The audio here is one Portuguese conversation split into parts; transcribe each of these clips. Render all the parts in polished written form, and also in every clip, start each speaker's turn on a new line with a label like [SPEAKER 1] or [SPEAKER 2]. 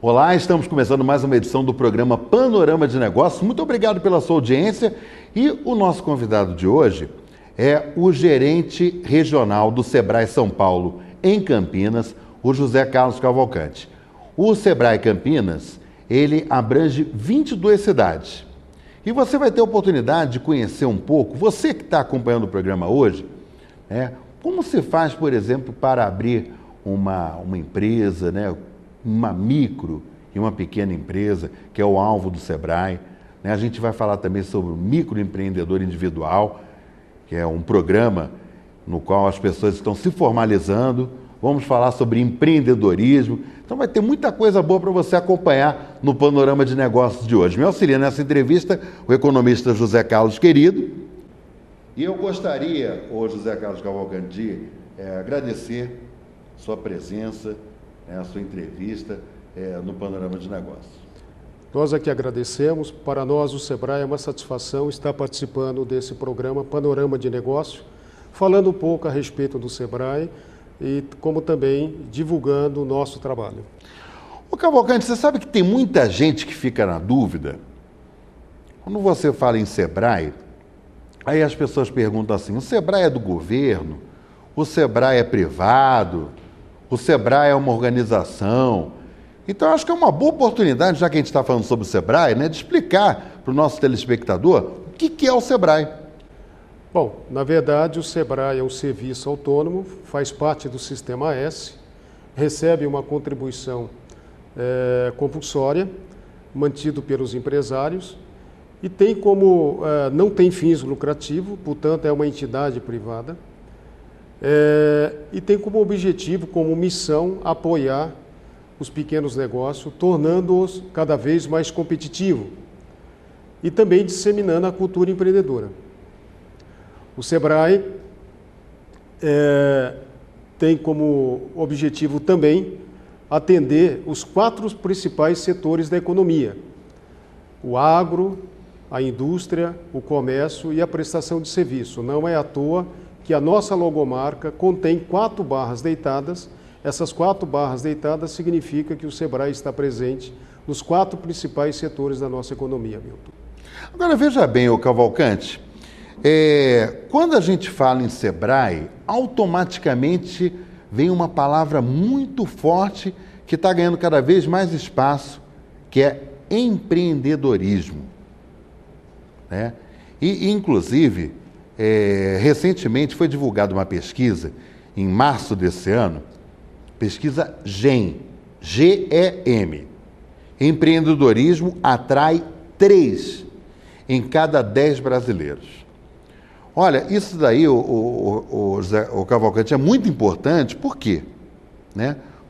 [SPEAKER 1] Olá, estamos começando mais uma edição do programa Panorama de Negócios. Muito obrigado pela sua audiência e o nosso convidado de hoje é o gerente regional do Sebrae São Paulo em Campinas, o José Carlos Cavalcante. O Sebrae Campinas, ele abrange 22 cidades. E você vai ter a oportunidade de conhecer um pouco, você que está acompanhando o programa hoje, como se faz, por exemplo, para abrir uma empresa, uma micro e uma pequena empresa, que é o alvo do Sebrae. A gente vai falar também sobre o microempreendedor individual, que é um programa no qual as pessoas estão se formalizando. Vamos falar sobre empreendedorismo. Então vai ter muita coisa boa para você acompanhar no Panorama de Negócios de hoje. Me auxilia nessa entrevista o economista José Carlos Querido. E eu gostaria, José Carlos Cavalcante, de agradecer sua presença, a sua entrevista no Panorama de Negócios.
[SPEAKER 2] Nós aqui agradecemos. Para nós, o Sebrae, é uma satisfação estar participando desse programa Panorama de Negócio, falando um pouco a respeito do Sebrae e como também divulgando o nosso trabalho.
[SPEAKER 1] Ô Cavalcante, você sabe que tem muita gente que fica na dúvida. Quando você fala em Sebrae, aí as pessoas perguntam assim, o Sebrae é do governo? O Sebrae é privado? O Sebrae é uma organização? Então, acho que é uma boa oportunidade, já que a gente está falando sobre o Sebrae, de explicar para o nosso telespectador o que é o Sebrae.
[SPEAKER 2] Bom, na verdade, o Sebrae é um serviço autônomo, faz parte do Sistema S, recebe uma contribuição compulsória, mantido pelos empresários, e tem não tem fins lucrativos, portanto, é uma entidade privada, e tem como objetivo, como missão, apoiar os pequenos negócios, tornando-os cada vez mais competitivos e também disseminando a cultura empreendedora. O Sebrae tem como objetivo também atender os 4 principais setores da economia: o agro, a indústria, o comércio e a prestação de serviço. Não é à toa que a nossa logomarca contém 4 barras deitadas. Essas 4 barras deitadas significa que o Sebrae está presente nos 4 principais setores da nossa economia, Milton.
[SPEAKER 1] Agora, veja bem, ô Cavalcante, quando a gente fala em Sebrae, automaticamente vem uma palavra muito forte que está ganhando cada vez mais espaço, que é empreendedorismo. E, inclusive, recentemente foi divulgada uma pesquisa, em março desse ano, pesquisa GEM, G-E-M. Empreendedorismo atrai 3 em cada 10 brasileiros. Olha, isso daí, o Cavalcante, é muito importante. Por quê?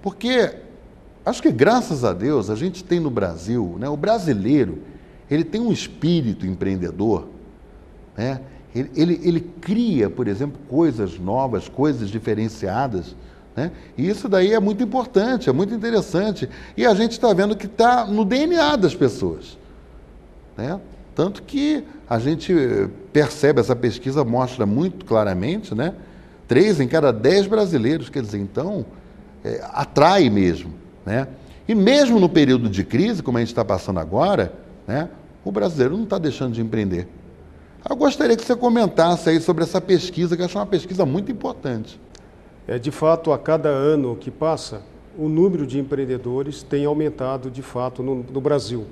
[SPEAKER 1] Porque acho que, graças a Deus, a gente tem no Brasil, o brasileiro, ele tem um espírito empreendedor, Ele cria, por exemplo, coisas novas, coisas diferenciadas, E isso daí é muito importante, é muito interessante. E a gente está vendo que está no DNA das pessoas. Tanto que a gente percebe, essa pesquisa mostra muito claramente, 3 em cada 10 brasileiros, quer dizer, então, atrai mesmo. E mesmo no período de crise, como a gente está passando agora, o brasileiro não está deixando de empreender. Eu gostaria que você comentasse aí sobre essa pesquisa, que eu acho uma pesquisa muito importante.
[SPEAKER 2] De fato, a cada ano que passa, o número de empreendedores tem aumentado, de fato, no Brasil.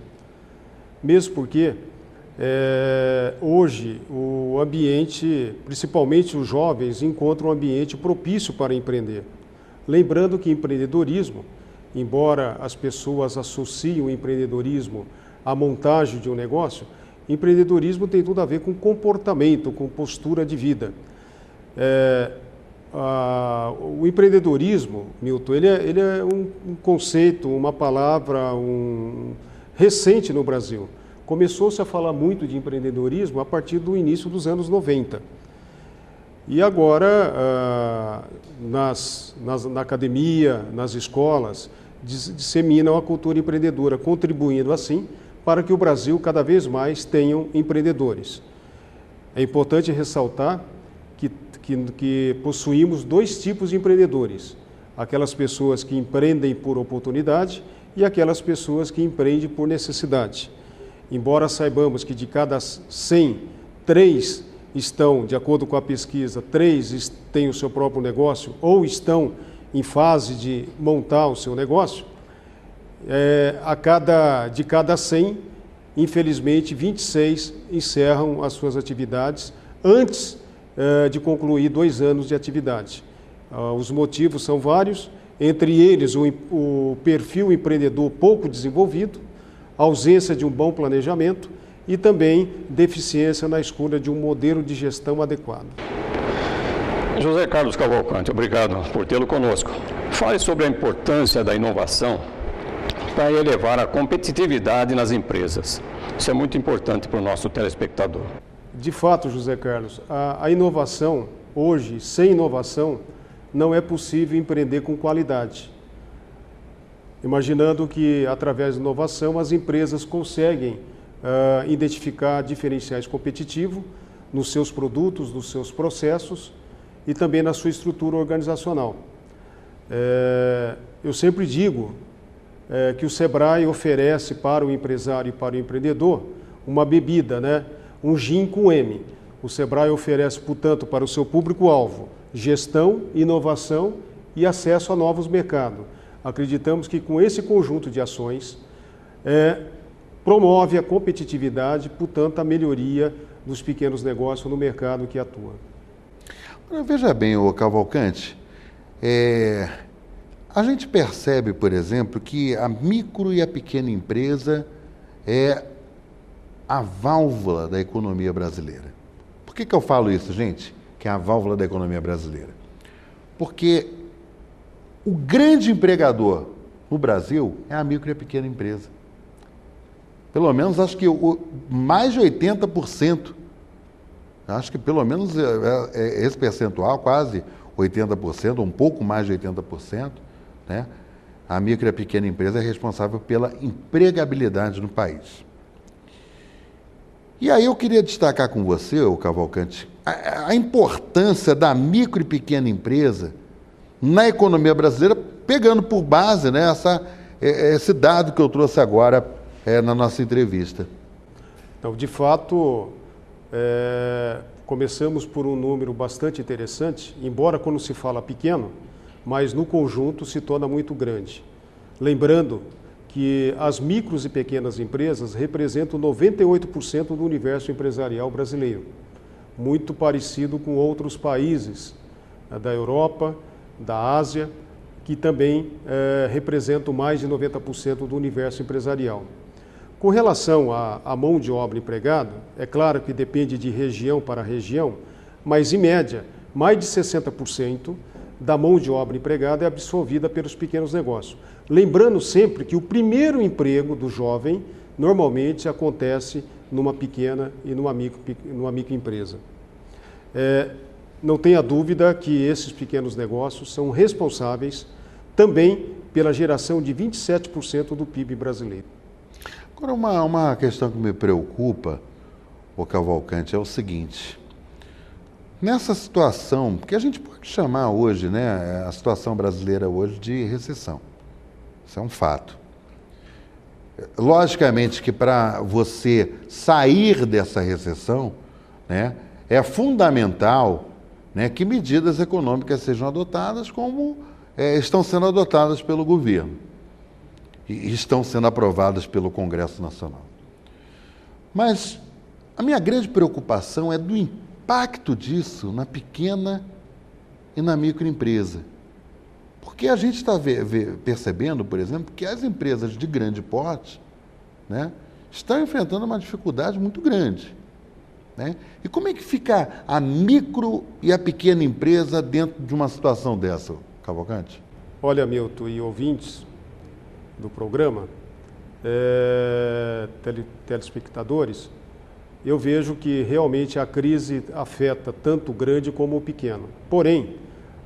[SPEAKER 2] Mesmo porque, hoje, o ambiente, principalmente os jovens, encontram um ambiente propício para empreender. Lembrando que empreendedorismo, embora as pessoas associem o empreendedorismo à montagem de um negócio, empreendedorismo tem tudo a ver com comportamento, com postura de vida. O empreendedorismo, Milton, ele é um conceito, uma palavra recente no Brasil. Começou-se a falar muito de empreendedorismo a partir do início dos anos 90. E agora, na academia, nas escolas, disseminam a cultura empreendedora, contribuindo assim para que o Brasil cada vez mais tenha empreendedores. É importante ressaltar que possuímos 2 tipos de empreendedores: aquelas pessoas que empreendem por oportunidade e aquelas pessoas que empreendem por necessidade. Embora saibamos que de cada 100, 3 estão, de acordo com a pesquisa, 3 têm o seu próprio negócio ou estão em fase de montar o seu negócio, de cada 100, infelizmente, 26 encerram as suas atividades antes de concluir 2 anos de atividade. Os motivos são vários, entre eles o perfil empreendedor pouco desenvolvido, ausência de um bom planejamento e também deficiência na escolha de um modelo de gestão adequado.
[SPEAKER 3] José Carlos Cavalcante, obrigado por tê-lo conosco. Fale sobre a importância da inovação para elevar a competitividade nas empresas. Isso é muito importante para o nosso telespectador.
[SPEAKER 2] De fato, José Carlos, a inovação, hoje, sem inovação, não é possível empreender com qualidade. Imaginando que, através da inovação, as empresas conseguem identificar diferenciais competitivos nos seus produtos, nos seus processos e também na sua estrutura organizacional. Eu sempre digo que o Sebrae oferece para o empresário e para o empreendedor uma bebida, né? Um gin com M. O Sebrae oferece, portanto, para o seu público-alvo, gestão, inovação e acesso a novos mercados. Acreditamos que com esse conjunto de ações promove a competitividade, portanto, a melhoria dos pequenos negócios no mercado que atua.
[SPEAKER 1] Veja bem, ô Cavalcante, a gente percebe, por exemplo, que a micro e a pequena empresa é a válvula da economia brasileira. Por que eu falo isso, gente? Que é a válvula da economia brasileira. Porque o grande empregador no Brasil é a micro e a pequena empresa. Pelo menos, acho que mais de 80%, acho que pelo menos esse percentual, quase 80%, um pouco mais de 80%, né? A micro e a pequena empresa é responsável pela empregabilidade no país. E aí eu queria destacar com você, ô Cavalcante, a importância da micro e pequena empresa na economia brasileira, pegando por base, né, esse dado que eu trouxe agora na nossa entrevista.
[SPEAKER 2] Então, de fato, começamos por um número bastante interessante, embora quando se fala pequeno, mas no conjunto se torna muito grande. Lembrando que as micros e pequenas empresas representam 98% do universo empresarial brasileiro, muito parecido com outros países da Europa, da Ásia, que também representam mais de 90% do universo empresarial. Com relação à mão de obra empregada, é claro que depende de região para região, mas em média, mais de 60% da mão de obra empregada é absorvida pelos pequenos negócios. Lembrando sempre que o primeiro emprego do jovem normalmente acontece numa pequena e numa microempresa. Não tenha dúvida que esses pequenos negócios são responsáveis também pela geração de 27% do PIB brasileiro.
[SPEAKER 1] Agora, uma questão que me preocupa, ô Cavalcante, é o seguinte: nessa situação, que a gente pode chamar hoje, né, a situação brasileira hoje de recessão, isso é um fato. Logicamente que para você sair dessa recessão, né, é fundamental, né, que medidas econômicas sejam adotadas como estão sendo adotadas pelo governo e estão sendo aprovadas pelo Congresso Nacional. Mas a minha grande preocupação é do impacto disso na pequena e na microempresa. Porque a gente está percebendo, por exemplo, que as empresas de grande porte, né, estão enfrentando uma dificuldade muito grande. Né? E como é que fica a micro e a pequena empresa dentro de uma situação dessa, Cavalcante?
[SPEAKER 2] Olha, Milton e ouvintes do programa, telespectadores, eu vejo que realmente a crise afeta tanto o grande como o pequeno. Porém,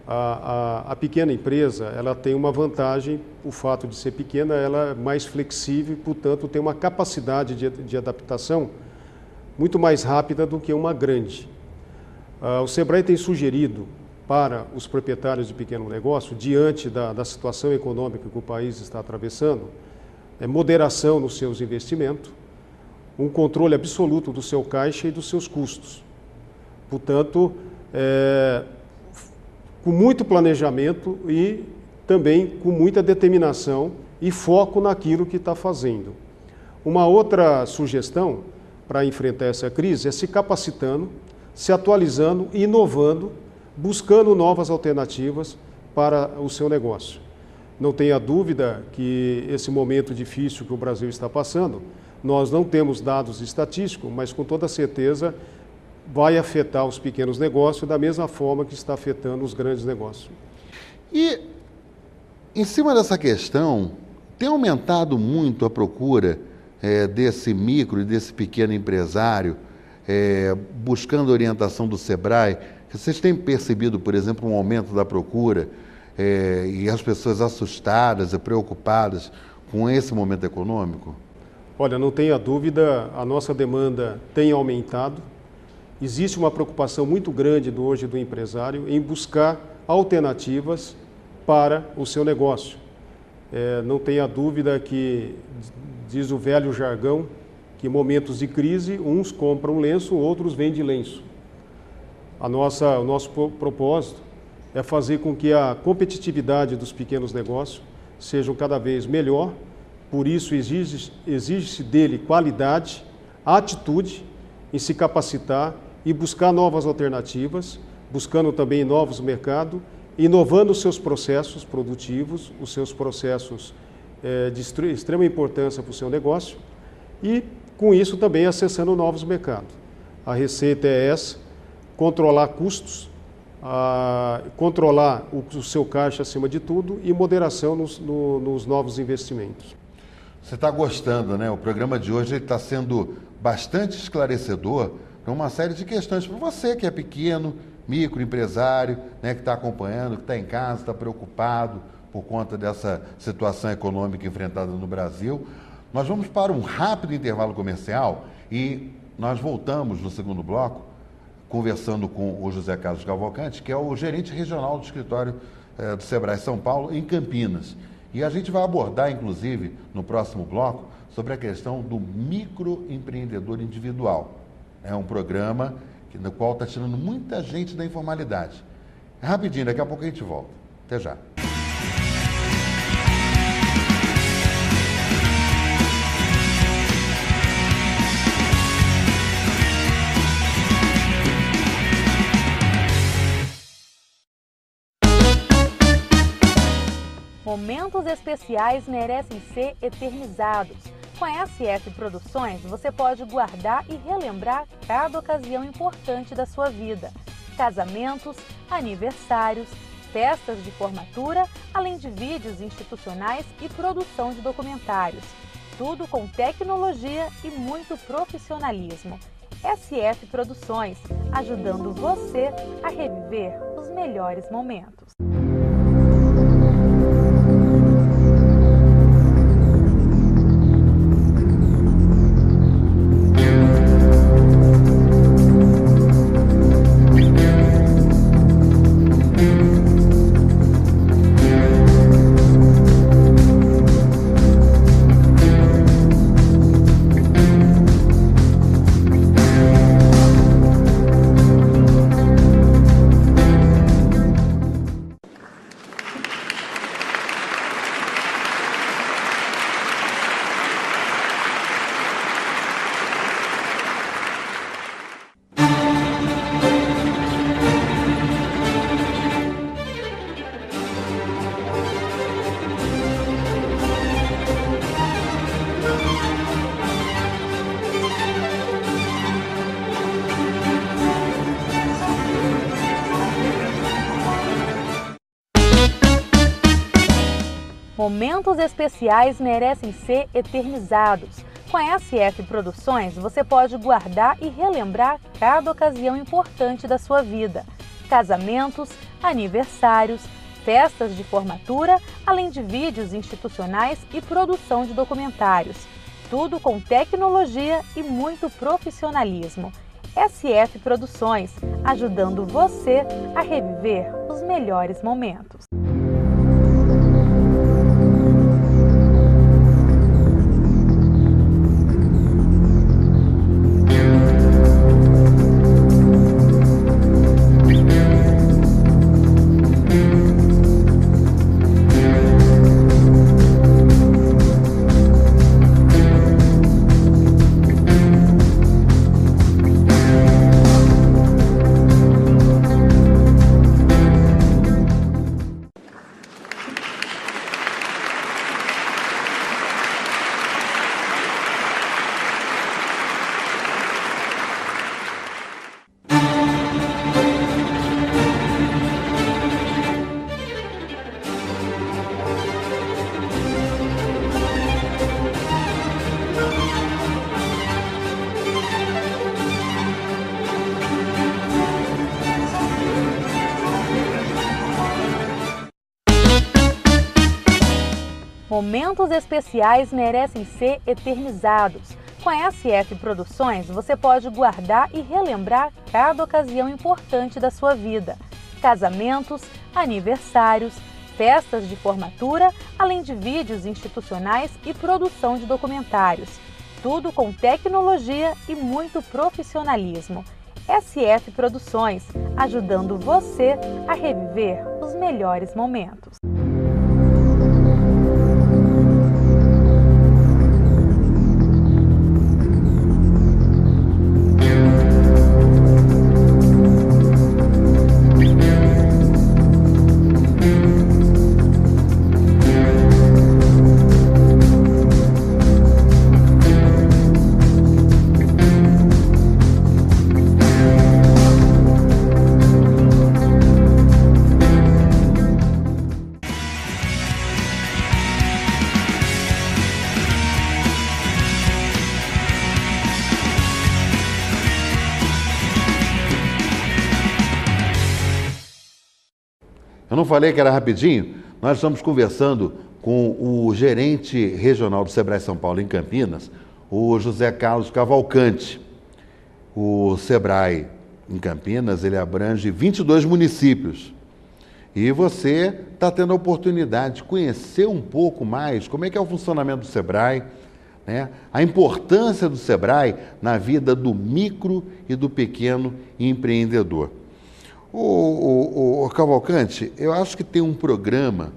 [SPEAKER 2] a pequena empresa, ela tem uma vantagem, o fato de ser pequena, ela é mais flexível e, portanto, tem uma capacidade de adaptação muito mais rápida do que uma grande. O Sebrae tem sugerido para os proprietários de pequeno negócio, diante da situação econômica que o país está atravessando, moderação nos seus investimentos, um controle absoluto do seu caixa e dos seus custos. Portanto, com muito planejamento e também com muita determinação e foco naquilo que está fazendo. Uma outra sugestão para enfrentar essa crise é se capacitando, se atualizando, inovando, buscando novas alternativas para o seu negócio. Não tenha dúvida que esse momento difícil que o Brasil está passando, nós não temos dados estatísticos, mas com toda certeza vai afetar os pequenos negócios da mesma forma que está afetando os grandes negócios.
[SPEAKER 1] E, em cima dessa questão, tem aumentado muito a procura desse micro e desse pequeno empresário, buscando orientação do SEBRAE? Vocês têm percebido, por exemplo, um aumento da procura e as pessoas assustadas e preocupadas com esse momento econômico?
[SPEAKER 2] Olha, não tenha dúvida, a nossa demanda tem aumentado. Existe uma preocupação muito grande hoje do empresário em buscar alternativas para o seu negócio. Não tenha dúvida que, diz o velho jargão, que em momentos de crise, uns compram lenço, outros vendem lenço. O nosso propósito é fazer com que a competitividade dos pequenos negócios seja cada vez melhor. Por isso, exige-se dele qualidade, atitude em se capacitar e buscar novas alternativas, buscando também novos mercados, inovando os seus processos produtivos, os seus processos de extrema importância para o seu negócio e, com isso, também acessando novos mercados. A receita é essa: controlar custos, controlar o seu caixa acima de tudo e moderação nos novos investimentos.
[SPEAKER 1] Você está gostando, né? O programa de hoje está sendo bastante esclarecedor para uma série de questões para você que é pequeno, microempresário, né, que está acompanhando, que está em casa, está preocupado por conta dessa situação econômica enfrentada no Brasil. Nós vamos para um rápido intervalo comercial e nós voltamos no segundo bloco conversando com o José Carlos Cavalcante, que é o gerente regional do escritório do SEBRAE São Paulo, em Campinas. E a gente vai abordar, inclusive, no próximo bloco, sobre a questão do microempreendedor individual. É um programa no qual está tirando muita gente da informalidade. É rapidinho, daqui a pouco a gente volta. Até já.
[SPEAKER 4] Momentos especiais merecem ser eternizados. Com a SF Produções, você pode guardar e relembrar cada ocasião importante da sua vida. Casamentos, aniversários, festas de formatura, além de vídeos institucionais e produção de documentários. Tudo com tecnologia e muito profissionalismo. SF Produções, ajudando você a reviver os melhores momentos. Momentos especiais merecem ser eternizados. Com a SF Produções, você pode guardar e relembrar cada ocasião importante da sua vida. Casamentos, aniversários, festas de formatura, além de vídeos institucionais e produção de documentários. Tudo com tecnologia e muito profissionalismo. SF Produções, ajudando você a reviver os melhores momentos. Momentos especiais merecem ser eternizados. Com a SF Produções, você pode guardar e relembrar cada ocasião importante da sua vida. Casamentos, aniversários, festas de formatura, além de vídeos institucionais e produção de documentários. Tudo com tecnologia e muito profissionalismo. SF Produções, ajudando você a reviver os melhores momentos.
[SPEAKER 1] Eu não falei que era rapidinho? Nós estamos conversando com o gerente regional do Sebrae São Paulo em Campinas, o José Carlos Cavalcante. O Sebrae em Campinas, ele abrange 22 municípios. E você está tendo a oportunidade de conhecer um pouco mais como é que é o funcionamento do Sebrae, né? A importância do Sebrae na vida do micro e do pequeno empreendedor. O Cavalcante, eu acho que tem um programa,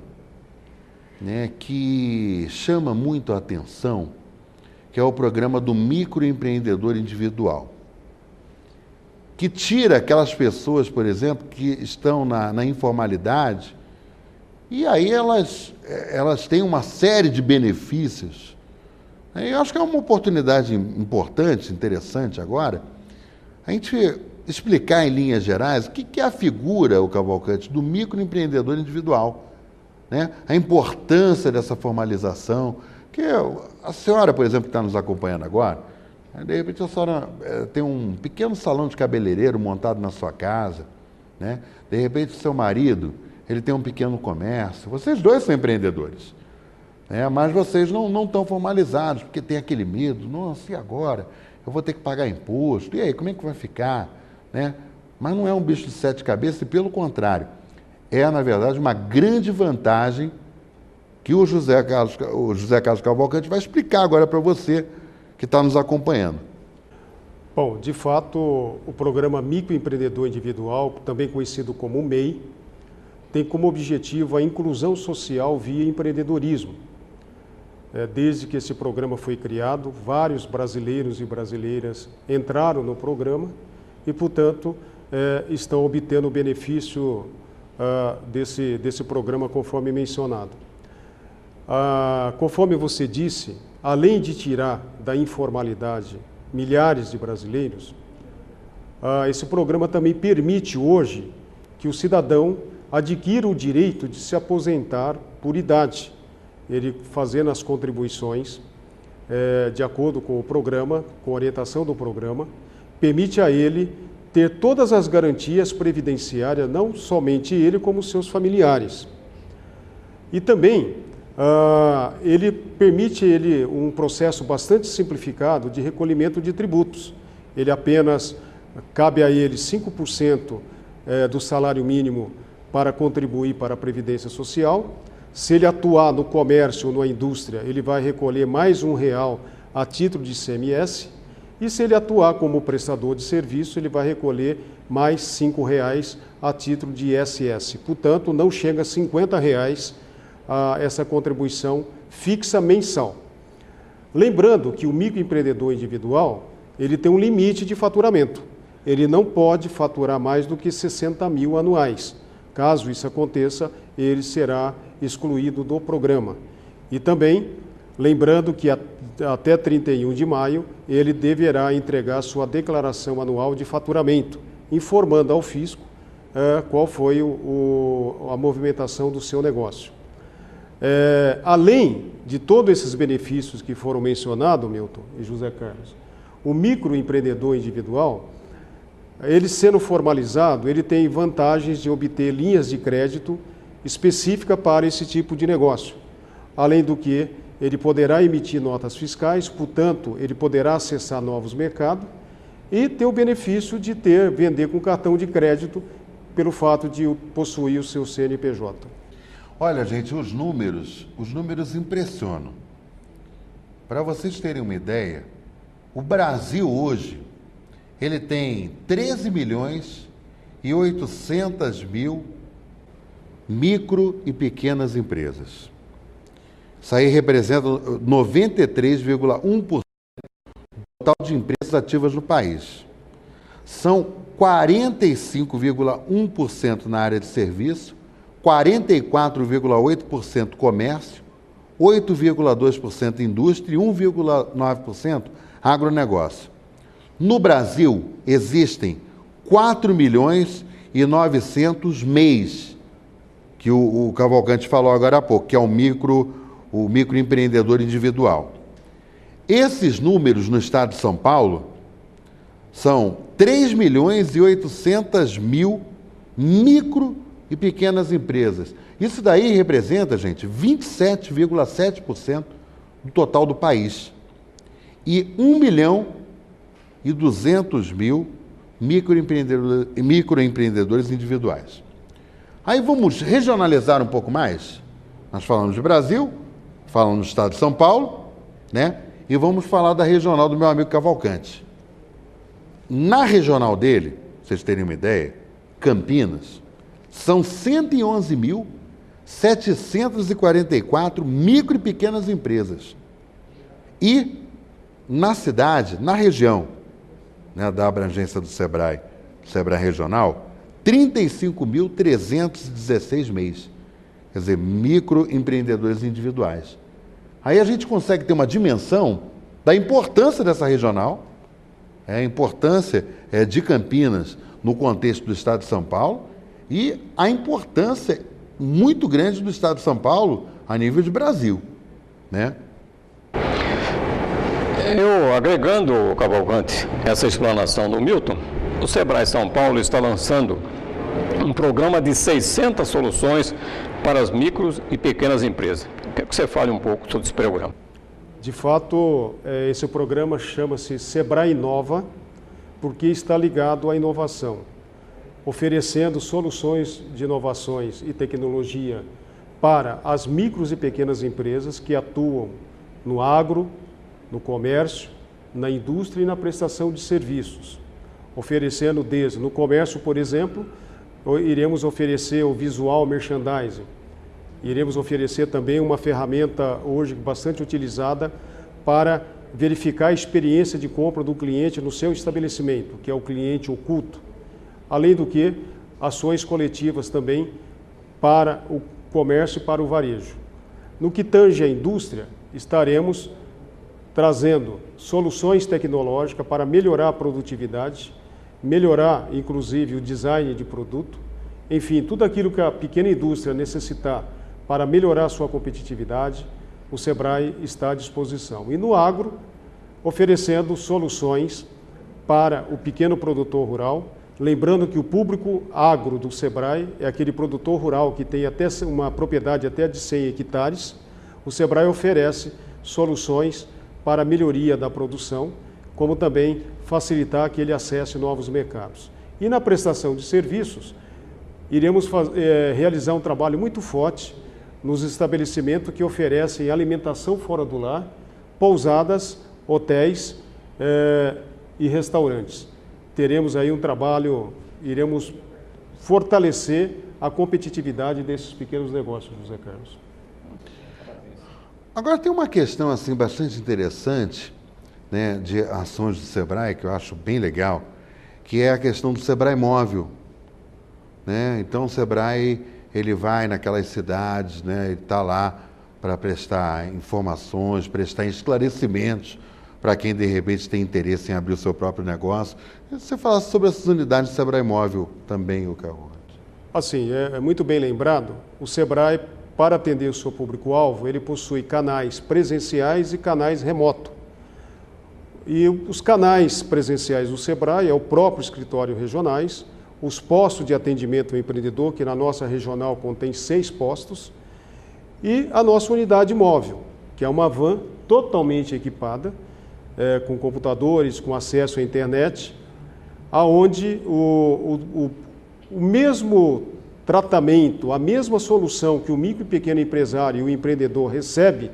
[SPEAKER 1] né, que chama muito a atenção, que é o programa do microempreendedor individual, que tira aquelas pessoas, por exemplo, que estão na informalidade, e aí elas têm uma série de benefícios. Eu acho que é uma oportunidade importante, interessante agora, a gente explicar em linhas gerais o que é a figura, o Cavalcante, do microempreendedor individual, né? A importância dessa formalização, que a senhora, por exemplo, que está nos acompanhando agora, de repente a senhora tem um pequeno salão de cabeleireiro montado na sua casa, né? De repente o seu marido, ele tem um pequeno comércio, vocês dois são empreendedores, né? Mas vocês não estão formalizados, porque tem aquele medo, nossa, e agora? Eu vou ter que pagar imposto, e aí, como é que vai ficar? Né? Mas não é um bicho de 7 cabeças, e pelo contrário, é, na verdade, uma grande vantagem que o José Carlos Cavalcante vai explicar agora para você que está nos acompanhando.
[SPEAKER 2] Bom, de fato, o programa Microempreendedor Individual, também conhecido como MEI, tem como objetivo a inclusão social via empreendedorismo. Desde que esse programa foi criado, vários brasileiros e brasileiras entraram no programa e, portanto, estão obtendo o benefício desse programa, conforme mencionado. Conforme você disse, além de tirar da informalidade milhares de brasileiros, esse programa também permite hoje que o cidadão adquira o direito de se aposentar por idade, ele fazendo as contribuições de acordo com o programa, com a orientação do programa, permite a ele ter todas as garantias previdenciárias, não somente ele, como seus familiares. E também ele permite um processo bastante simplificado de recolhimento de tributos. Ele apenas, cabe a ele 5% do salário mínimo para contribuir para a Previdência Social. Se ele atuar no comércio ou na indústria, ele vai recolher mais R$1 a título de ICMS. E se ele atuar como prestador de serviço, ele vai recolher mais R$5 a título de ISS. Portanto, não chega a R$50 essa contribuição fixa mensal. Lembrando que o microempreendedor individual, ele tem um limite de faturamento. Ele não pode faturar mais do que 60 mil anuais. Caso isso aconteça, ele será excluído do programa. E também, lembrando que até 31 de maio, ele deverá entregar sua declaração anual de faturamento, informando ao fisco qual foi a movimentação do seu negócio. Além de todos esses benefícios que foram mencionados, Milton e José Carlos, o microempreendedor individual, ele sendo formalizado, ele tem vantagens de obter linhas de crédito específicas para esse tipo de negócio, além do que ele poderá emitir notas fiscais, portanto, ele poderá acessar novos mercados e ter o benefício de vender com cartão de crédito pelo fato de possuir o seu CNPJ.
[SPEAKER 1] Olha, gente, os números impressionam. Para vocês terem uma ideia, o Brasil hoje, ele tem 13.800.000 micro e pequenas empresas. Isso aí representa 93,1% do total de empresas ativas no país. São 45,1% na área de serviço, 44,8% comércio, 8,2% indústria e 1,9% agronegócio. No Brasil, existem 4.900.000 MEIs, que o Cavalcante falou agora há pouco, que é o microempreendedor individual. Esses números no estado de São Paulo são 3.800.000 micro e pequenas empresas. Isso daí representa, gente, 27,7% do total do país. E 1.200.000 microempreendedores individuais. Aí vamos regionalizar um pouco mais. Nós falamos de Brasil, falamos do estado de São Paulo, né? E vamos falar da regional do meu amigo Cavalcante. Na regional dele, pra vocês terem uma ideia, Campinas, são 111.744 micro e pequenas empresas. E na cidade, na região, né, da abrangência do Sebrae regional, 35.316 MEIs. Quer dizer, microempreendedores individuais. Aí a gente consegue ter uma dimensão da importância dessa regional, a importância de Campinas no contexto do estado de São Paulo e a importância muito grande do estado de São Paulo a nível de Brasil, né?
[SPEAKER 3] Eu, agregando, Cavalcante, essa explanação do Milton, o Sebrae São Paulo está lançando um programa de 600 soluções para as micros e pequenas empresas. Quero que você fale um pouco sobre esse programa.
[SPEAKER 2] De fato, esse programa chama-se Sebrae Inova, porque está ligado à inovação, oferecendo soluções de inovações e tecnologia para as micros e pequenas empresas que atuam no agro, no comércio, na indústria e na prestação de serviços. Oferecendo desde, no comércio, por exemplo, iremos oferecer o visual merchandising. Iremos oferecer também uma ferramenta hoje bastante utilizada para verificar a experiência de compra do cliente no seu estabelecimento, que é o cliente oculto. Além do que, ações coletivas também para o comércio e para o varejo. No que tange à indústria, estaremos trazendo soluções tecnológicas para melhorar a produtividade, melhorar, inclusive, o design de produto. Enfim, tudo aquilo que a pequena indústria necessitar para melhorar a sua competitividade, o Sebrae está à disposição. E no agro, oferecendo soluções para o pequeno produtor rural, lembrando que o público agro do Sebrae é aquele produtor rural que tem até uma propriedade até de 100 hectares. O Sebrae oferece soluções para a melhoria da produção, como também facilitar que ele acesse novos mercados. E na prestação de serviços, iremos realizar um trabalho muito forte nos estabelecimentos que oferecem alimentação fora do lar, pousadas, hotéis e restaurantes. Teremos aí um trabalho, iremos fortalecer a competitividade desses pequenos negócios, José Carlos.
[SPEAKER 1] Agora tem uma questão assim bastante interessante, né, de ações do Sebrae, que eu acho bem legal, que é a questão do Sebrae Móvel, né? Então o Sebrae, ele vai naquelas cidades, né, ele está lá para prestar informações, prestar esclarecimentos para quem de repente tem interesse em abrir o seu próprio negócio. E você falasse sobre essas unidades do Sebrae Móvel também, o Carlos.
[SPEAKER 2] Assim, é muito bem lembrado, o Sebrae, para atender o seu público-alvo, ele possui canais presenciais e canais remoto. E os canais presenciais do Sebrae é o próprio escritório regionais, os postos de atendimento ao empreendedor, que na nossa regional contém 6 postos, E a nossa unidade móvel, que é uma van totalmente equipada, com computadores, com acesso à internet, aonde o mesmo tratamento, a mesma solução que o micro e pequeno empresário e o empreendedor recebe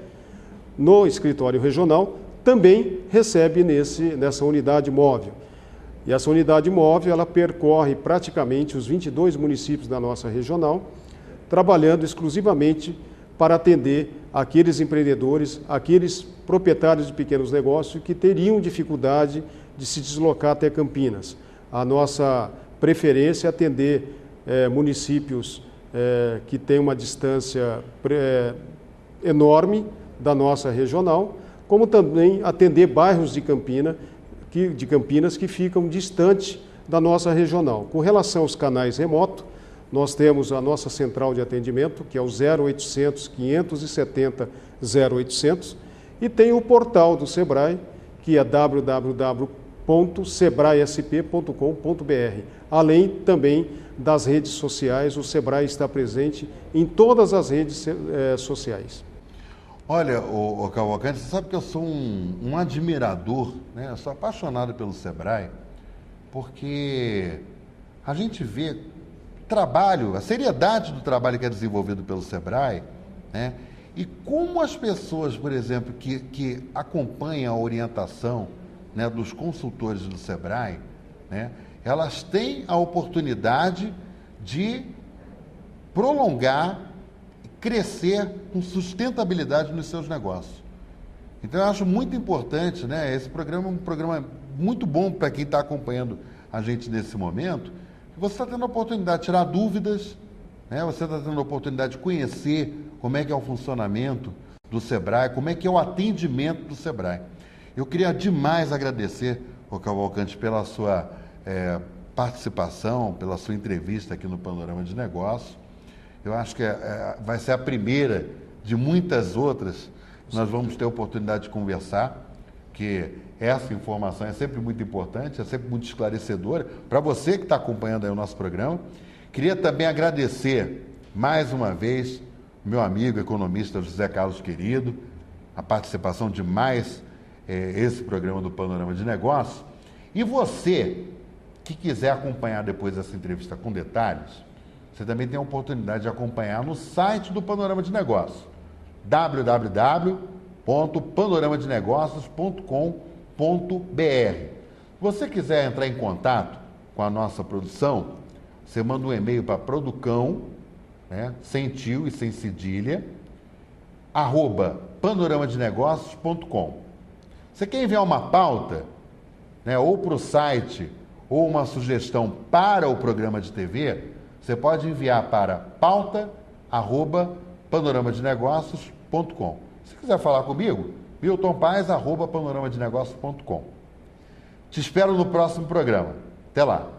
[SPEAKER 2] no escritório regional, também recebe nessa unidade móvel. E essa unidade móvel, ela percorre praticamente os 22 municípios da nossa regional, trabalhando exclusivamente para atender aqueles empreendedores, aqueles proprietários de pequenos negócios que teriam dificuldade de se deslocar até Campinas. A nossa preferência é atender municípios que têm uma distância enorme da nossa regional, como também atender bairros de Campinas que ficam distantes da nossa regional. Com relação aos canais remotos, nós temos a nossa central de atendimento, que é o 0800 570 0800, e tem o portal do Sebrae, que é www.sebraesp.com.br. Além também das redes sociais, o Sebrae está presente em todas as redes sociais.
[SPEAKER 1] Olha, o Cavalcante, você sabe que eu sou um admirador, né? Eu sou apaixonado pelo Sebrae, porque a gente vê trabalho, a seriedade do trabalho que é desenvolvido pelo Sebrae, né? E como as pessoas, por exemplo, que acompanham a orientação, né, dos consultores do Sebrae, né, elas têm a oportunidade de prolongar, crescer com sustentabilidade nos seus negócios. Então eu acho muito importante, né? Esse programa é um programa muito bom para quem está acompanhando a gente nesse momento. Você está tendo a oportunidade de tirar dúvidas, né? Você está tendo a oportunidade de conhecer como é que é o funcionamento do Sebrae, como é que é o atendimento do Sebrae. Eu queria demais agradecer, ô Cavalcante, pela sua participação, pela sua entrevista aqui no Panorama de Negócios. Eu acho que vai ser a primeira de muitas outras que nós vamos ter a oportunidade de conversar, que essa informação é sempre muito importante, é sempre muito esclarecedora para você que está acompanhando aí o nosso programa. Queria também agradecer mais uma vez meu amigo economista José Carlos Querido, a participação de mais esse programa do Panorama de Negócios. E você que quiser acompanhar depois essa entrevista com detalhes, você também tem a oportunidade de acompanhar no site do Panorama de Negócios, www.panoramadenegócios.com.br. Se você quiser entrar em contato com a nossa produção, você manda um e-mail para producão, né, sem tio e sem cedilha, @panoramadenegócios.com. Você quer enviar uma pauta, né, ou para o site, ou uma sugestão para o programa de TV, você pode enviar para pauta@panoramadenegócios.com. Se quiser falar comigo, miltonpaes@panoramadenegócios.com. Te espero no próximo programa. Até lá.